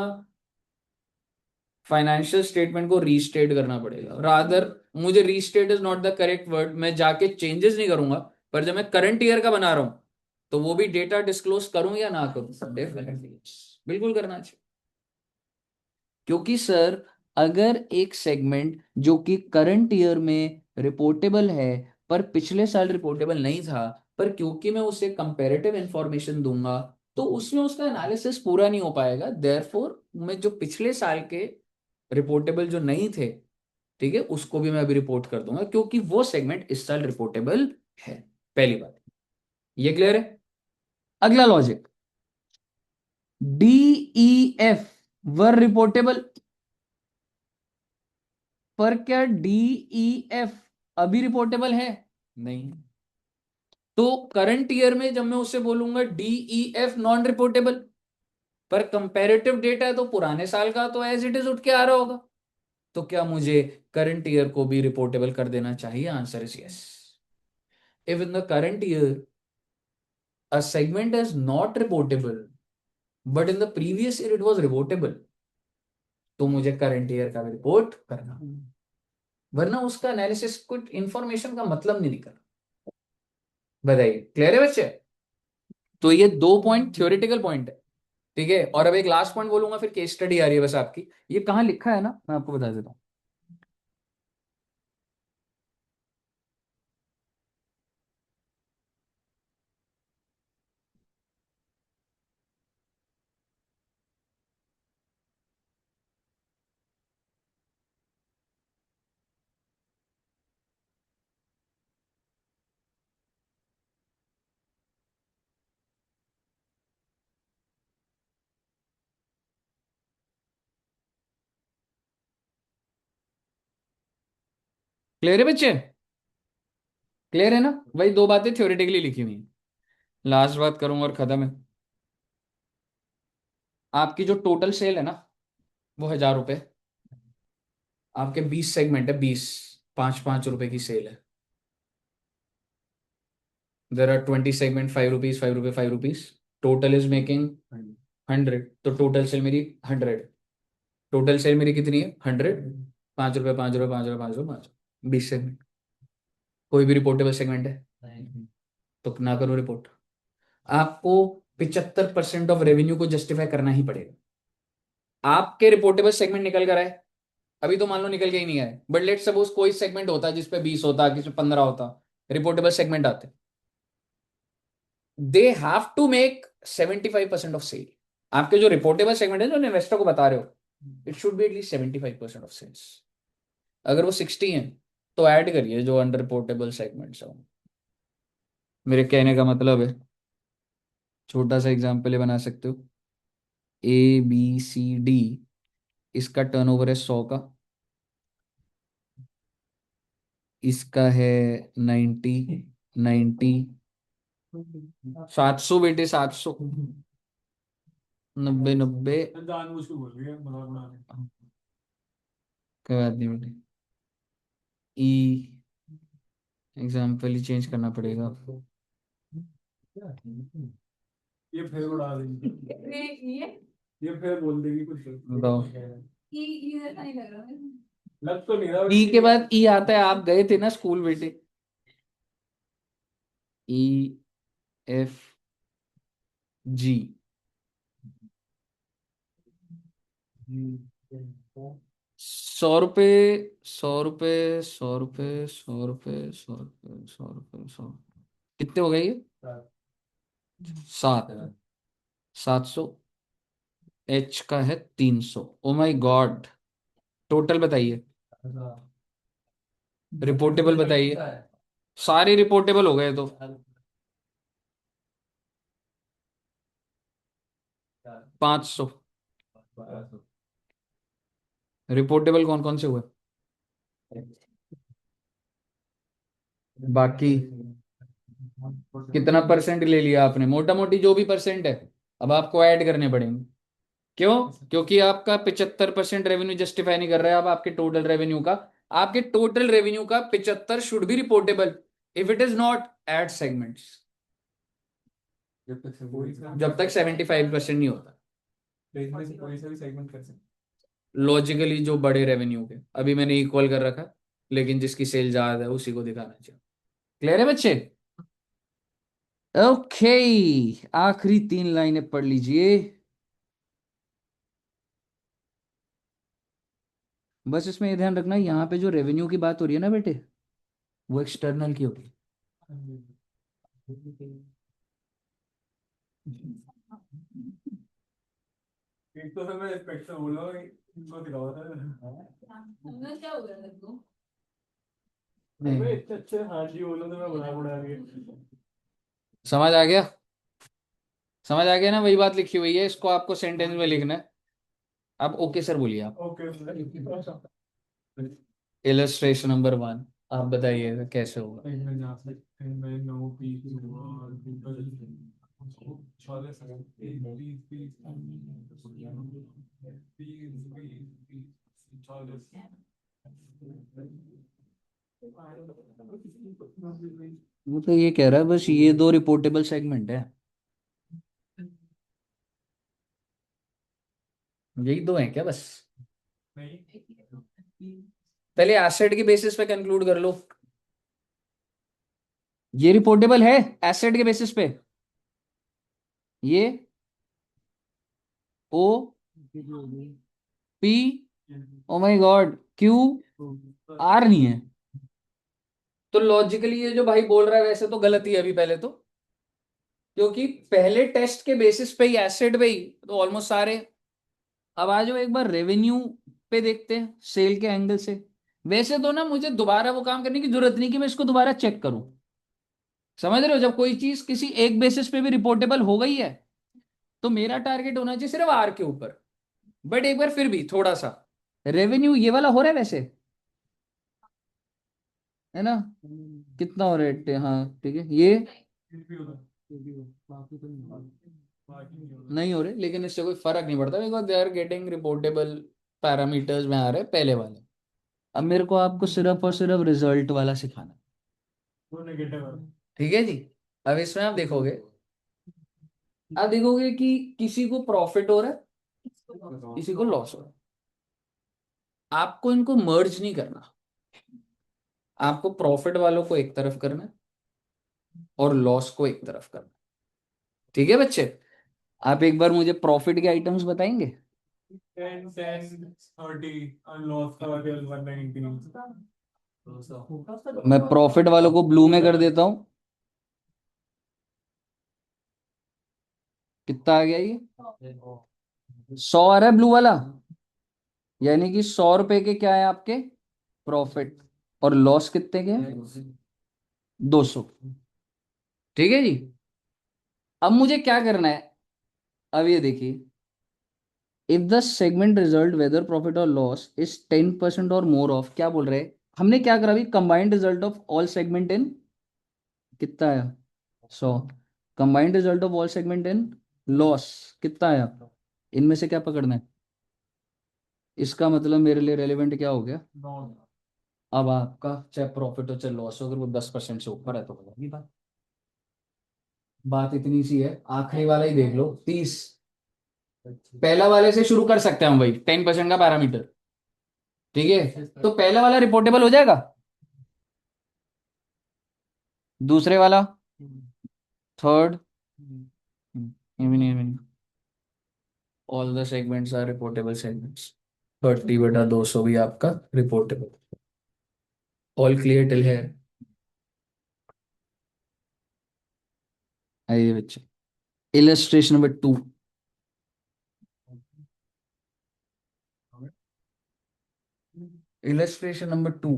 फाइनेंशियल स्टेटमेंट को रीस्टेट करना पड़ेगा। रादर, मुझे restate is not the correct word, मैं जाके चेंजेस नहीं करूंगा, पर जब मैं करंट ईयर का बना रहा हूं तो वो भी डेटा डिस्क्लोज करूं या ना करूं, डेफिनेटली बिल्कुल करना चाहिए। क्योंकि सर अगर एक सेगमेंट जो कि करंट ईयर में रिपोर्टेबल है पर पिछले साल रिपोर्टेबल नहीं था, पर क्योंकि मैं उसे कंपैरेटिव इंफॉर्मेशन दूंगा तो उसमें उसका एनालिसिस पूरा नहीं हो पाएगा, देयरफॉर मैं जो पिछले साल के रिपोर्टेबल जो नहीं थे, ठीक है, उसको भी मैं अभी रिपोर्ट कर दूंगा क्योंकि वो सेगमेंट इस साल रिपोर्टेबल है। पहली बात, ये क्लियर है। अगला लॉजिक, DEF वर रिपोर्टेबल, पर क्या DEF अभी रिपोर्टेबल है, नहीं। तो करंट ईयर में जब मैं उसे बोलूंगा DEF नॉन रिपोर्टेबल, पर कंपैरेटिव डेटा है तो पुराने साल का तो एज इट इज उठ के आ रहा होगा, तो क्या मुझे करंट ईयर को भी रिपोर्टेबल कर देना चाहिए, answer is yes. If in the current year a segment is not reportable but in the previous year it was reportable, तो मुझे करंट ईयर का भी रिपोर्ट करना, वरना उसका एनालिसिस कुछ इंफॉर्मेशन का मतलब नहीं निकल। बताइए, क्लियर है बच्चे। तो ये 2 पॉइंट थ्योरेटिकल पॉइंट है, ठीक है। और अब एक लास्ट पॉइंट बोलूंगा, फिर केस स्टडी आ रही है बस आपकी। ये कहाँ लिखा है ना, मैं आपको बता देता हूँ। क्लियर है बच्चे, क्लियर है ना। वही 2 बातें थ्योरेटिकली लिखी हुई हैं, लास्ट बात करूंगा और खत्म है। आपकी जो टोटल सेल है ना, वो 1,000 रुपए, आपके 20 सेगमेंट है, 20 5-5 रुपए की सेल है। देर आर 20 सेगमेंट, 5 रुपीज 5 रुपए 5 रुपीज, टोटल इज मेकिंग 100, तो टोटल सेल मेरी 100, टोटल सेल मेरी कितनी है 100, 5 रुपए 5 रुपए 5 रुपए 5 रुपए 5, 20 सेगमेंट। कोई भी रिपोर्टेबल सेगमेंट है, तो ना करो रिपोर्ट। आपको 75% ऑफ रेवेन्यू को जस्टिफाई करना ही पड़ेगा। आपके रिपोर्टेबल सेगमेंट निकल कर आए, अभी तो मान लो निकल के ही नहीं आए, बट लेट सपोज कोई सेगमेंट होता जिसपे 20 होता, किसी पे 15 होता, रिपोर्टेबल सेगमेंट आते, they have to make 75% of sale. आपके जो रिपोर्टेबल सेगमेंट है जो इन्वेस्टर को बता रहे हो, it should be at least 75% of sales. अगर वो 60 है तो ऐड करिए जो अंडर रिपोर्टेबल सेगमेंट्स है। मेरे कहने का मतलब है, छोटा सा एग्जाम्पल ये बना सकते हो, ABCD, इसका टर्नओवर है 100 का, इसका है 90, 90, 700 बेटे, 700, 90, 90, जानबूझ के बोल रही है मजाक बना रही कोई बात नहीं बेटे, ई एग्जाम्पल ही चेंज करना पड़ेगा। है। ये फिर उड़ा देगी, ये फिर बोल देगी कुछ। बताओ। लग तो नहीं रहा ई के बाद ई आता है, आप गए थे ना स्कूल बेटे। EFG, 100 रुपये, 100 रुपये, 100 रुपये, 100 रुपये, 100 रुपये, 100 रुपये, 100, कितने हो गए ये? 7, 700। H का है 300। ओ माई गॉड, टोटल बताइए, रिपोर्टेबल बताइए। सारे रिपोर्टेबल हो गए तो 500। रिपोर्टेबल कौन कौन से हुए? बाकी कितना परसेंट ले लिया आपने? मोटा मोटी जो भी परसेंट है, अब आपको ऐड करने पड़ेंगे। क्यों? क्योंकि आपका 75% रेवेन्यू जस्टिफाई नहीं कर रहा है अब आपके टोटल रेवेन्यू का। आपके टोटल रेवेन्यू का 75 should be reportable. If it is not, add segments. जब तक 75% नहीं होता। कोई सा भी सेगमेंट कर सकते। लॉजिकली जो बड़े रेवेन्यू के, अभी मैंने इक्वल कर रखा, लेकिन जिसकी सेल ज्यादा है उसी को दिखाना चाहिए। क्लियर है बच्चे? ओके, आखिरी 3 लाइनें पढ़ लीजिए। बस इसमें ये ध्यान रखना, यहाँ पे जो रेवेन्यू की बात हो रही है ना बेटे, वो एक्सटर्नल की होगी। एक तो मैं स्पेक्ट्रम बोला इनको दिखावा था। मैं इतने अच्छे हाँ जी बोलो तो मैं बड़ा रही। समझ आ गया? समझ आ गया ना? वही बात लिखी हुई है, इसको आपको सेंटेंस में लिखना है। अब ओके सर बोलिए आप। ओके। इलस्ट्रेशन नंबर 1, आप बताइएगा कैसे होगा। मैं नो पी वो तो ये कह रहा है बस ये 2 रिपोर्टेबल सेगमेंट है, यही 2 हैं क्या बस? पहले एसेट के बेसिस पे कंक्लूड कर लो। ये रिपोर्टेबल है एसेट के बेसिस पे। ये O P, oh my god, Q R नहीं है। तो लॉजिकली ये जो भाई बोल रहा है वैसे तो गलत ही है अभी पहले तो, क्योंकि पहले टेस्ट के बेसिस पे ही एसेट पे ही तो ऑलमोस्ट सारे। अब आ जाओ एक बार रेवेन्यू पे देखते हैं सेल के एंगल से। वैसे तो ना मुझे दोबारा वो काम करने की जरूरत नहीं कि मैं इसको दोबारा चेक करूं। समझ रहे हो? जब कोई चीज किसी एक बेसिस पे भी रिपोर्टेबल हो गई है, तो मेरा टारगेट होना चाहिए सिर्फ आर के ऊपर। बट एक बार फिर भी थोड़ा सा रेवेन्यू ये वाला हो रहा है वैसे, है ना? कितना हो रहा है? हाँ ठीक है, ये नहीं हो रहे, लेकिन इससे कोई फर्क नहीं पड़ता because they are getting reportable parameters में आ रहे हैं पहले वाले। अब मेरे को आपको सिर्फ और सिर्फ रिजल्ट वाला सिखाना है। वो नेगेटिव है। ठीक है जी। अब इसमें आप देखोगे कि किसी को प्रॉफिट हो रहा है, किसी को लॉस हो रहा है। आपको इनको मर्ज नहीं करना, आपको प्रॉफिट वालों को एक तरफ करना है और लॉस को एक तरफ करना है। ठीक है बच्चे? आप एक बार मुझे प्रॉफिट के आइटम्स बताएंगे? 10 10 30 और लॉस का 190। मैं प्रॉफिट वालों को ब्लू में कर देता हूं। कितना आ गया ये? 100 आ रहा है ब्लू वाला, यानी कि 100 रुपए के क्या है आपके प्रॉफिट, और लॉस कितने के? 200। ठीक है जी। अब मुझे क्या करना है? अब ये देखिए, if the segment result weather profit और लॉस इज 10% और मोर ऑफ, क्या बोल रहे हैं, हमने क्या करा अभी, combined result of all segment in कितना आया 100, combined result of all segment in loss कितना आया, इनमें से क्या पकड़ना है, इसका मतलब मेरे लिए रेलिवेंट क्या हो गया, अब आपका चाहे प्रॉफिट हो चाहे लॉस हो, अगर वो 10% से ऊपर है तो होगी बात, बात इतनी सी है। आखिरी वाला ही देख लो 30, पहला वाले से शुरू कर सकते हैं हम, वही 10% का पैरामीटर, ठीक है, तो पहला वाला रिपोर्टेबल हो जाएगा, दूसरे वाला, थर्ड, ये भी नहीं, ये भी नहीं, all the segments are reportable segments, 30/200 भी आपका रिपोर्टेबल, ऑल क्लियर टिल है। आइए बच्चे, इलस्ट्रेशन नंबर 2, इलस्ट्रेशन नंबर 2,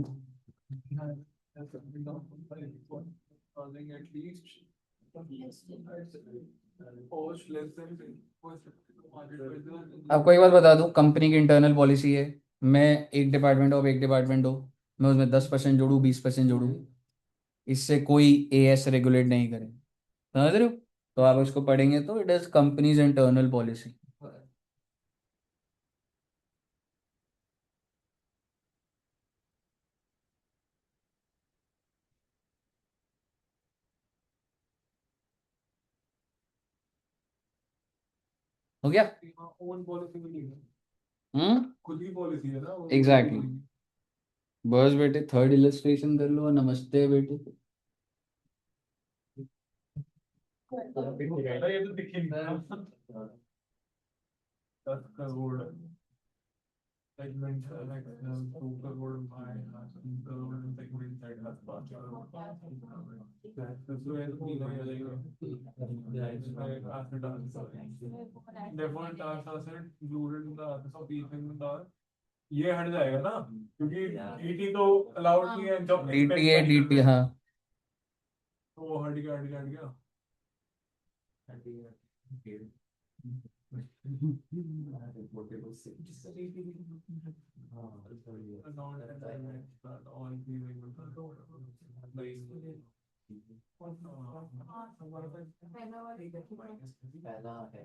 आपको एक बात बता दूं, कंपनी की इंटरनल पॉलिसी है, मैं एक डिपार्टमेंट हो, एक डिपार्टमेंट हो, मैं उसमें 10% जोड़ू, 20% जोड़ू, इससे कोई एएस रेगुलेट नहीं करे, समझ रहे हो, तो आप इसको पढ़ेंगे तो it is companies internal policy. हो गया, ओन पॉलिसी में नहीं है, हम्म, खुद की पॉलिसी है ना एग्जैक्टली, बस बेटे थर्ड इलस्ट्रेशन कर लो, नमस्ते बेटे। ये तो दिखे नहीं 10 crore segment section 2 crore by 3 crore segment side का 5 करोड़ तो ये तो नहीं हो जाएगा default task asset included in the other piece in ये हट जाएगा ना क्योंकि डीटी तो अलाउड नहीं है जब एक्सपेंस डीटीए वेक्टर डीटी, में हाँ, तो वो हट गया हट गया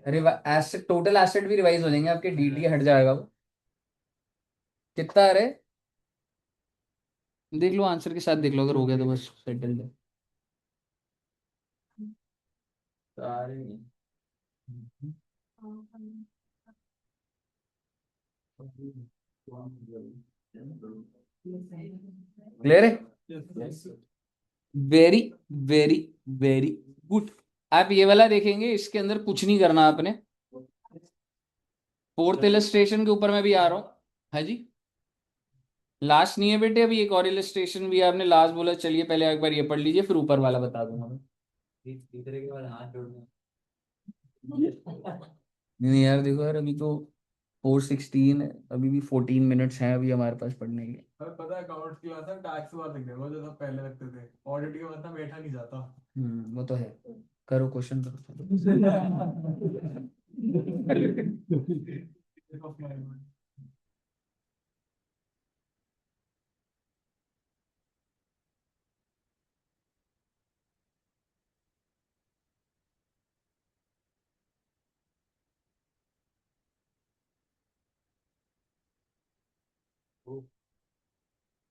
अरे एसेट, टोटल एसेट भी रिवाइज हो जाएंगे आपके, डीटीए हट जाएगा वो, कितना अरे, देख लो आंसर के साथ देख लो, अगर हो गया तो बस सेटल है सारे। क्लियर है, वेरी वेरी वेरी गुड। आप ये वाला देखेंगे, इसके अंदर कुछ नहीं करना आपने, फोर्थ इलस्ट्रेशन के ऊपर मैं भी आ रहा हूँ, हाँ जी, लास्ट नहीं है बेटे, अभी एक और इलस्ट्रेशन भी है, आपने लास्ट बोला, चलिए पहले एक बार ये पढ़ लीजिए फिर ऊपर वाला बता दूंगा मैं। तीसरे के बाद हाथ जोड़ना, नहीं यार देखो यार, अभी तो 4:16 है, अभी भी 14 मिनट्स हैं अभी हमारे पास पढ़ने के। हमें पता है अकाउंट्स की क्लास है टैक्स बार लिखने को जो सब पहले लगते थे ऑडिट के बाद ना बैठा नहीं जाता वो तो है, करो क्वेश्चन करो।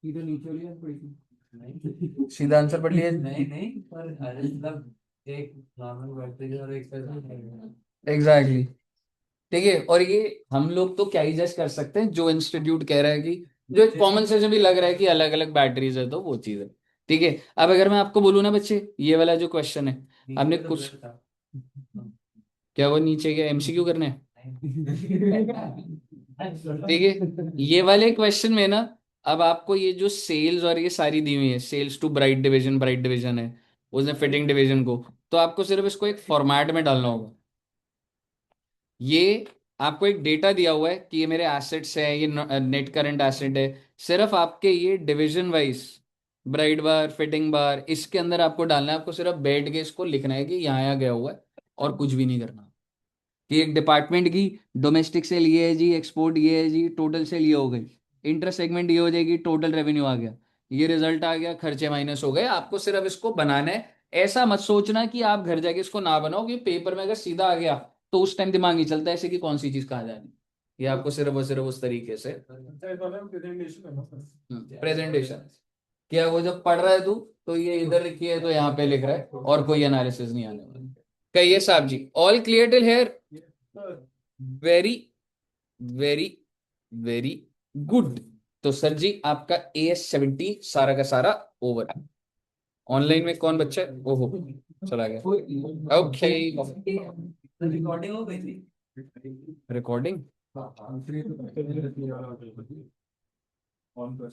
सीधा नीचे वाली बात पड़ी थी, सीधा आंसर पढ़ लिए, नहीं नहीं, पर अरे मतलब एक नॉर्मल वर्टिकल और एक एग्जैक्टली, ठीक है, और ये हम लोग तो क्या ही जज कर सकते हैं, जो इंस्टीट्यूट कह रहा है कि जो एक कॉमन सेंस भी लग रहा है कि अलग अलग बैटरीज है तो वो चीज है, ठीक है। अब अगर मैं आपको बोलूँ ना बच्चे, ये वाला जो क्वेश्चन है, आपने कुछ, क्या वो नीचे क्या एमसीक्यू करने हैं? ठीक है, ये वाले क्वेश्चन में ना, अब आपको ये जो सेल्स और ये सारी दी हुई है, सेल्स टू ब्राइट डिवीजन है, उसने फिटिंग डिवीजन को, तो आपको सिर्फ इसको एक फॉर्मेट में डालना होगा, ये आपको एक डेटा दिया हुआ है कि ये मेरे एसेट्स है, ये नेट करंट एसेट है, सिर्फ आपके ये डिवीजन वाइज, ब्राइट बार, फिटिंग बार, इसके अंदर आपको डालना है, आपको सिर्फ बैठ के इसको लिखना है कि यहाँ यहाँ गया हुआ है और कुछ भी नहीं करना, कि एक डिपार्टमेंट की डोमेस्टिक सेल ये है जी, एक्सपोर्ट ये है जी, टोटल सेल ये हो गई, इंटर सेगमेंट ये हो जाएगी, टोटल रेवेन्यू आ गया, ये रिजल्ट आ गया, खर्चे माइनस हो गए। आपको सिर्फ इसको बनाना है। ऐसा मत सोचना कि आप घर जाके इसको ना बनाओ, कि पेपर में अगर सीधा आ गया तो उस टाइम दिमाग नहीं चलता ऐसे कि कौन सी चीज कहाँ जानी। ये आपको सिर्फ उस तरीके से अच्छा, इस वाले में प्रेजेंटेशन है ना सर? प्रेजेंटेशन, क्या वो जब पढ़ रहा है तू तो ये इधर लिखी है तो यहाँ पे लिख रहा है, और कोई एनालिसिस नहीं आने वाला। कहिए साहब जी, all clear till here? Sir, very very very good. तो सर जी आपका AS 70 सारा का सारा ओवर है। ऑनलाइन में कौन बच्चा है? ओहो, चला गया। ओके, रिकॉर्डिंग हो गई थी। रिकॉर्डिंग हाँ, हाँ, 3 तो ऑन कर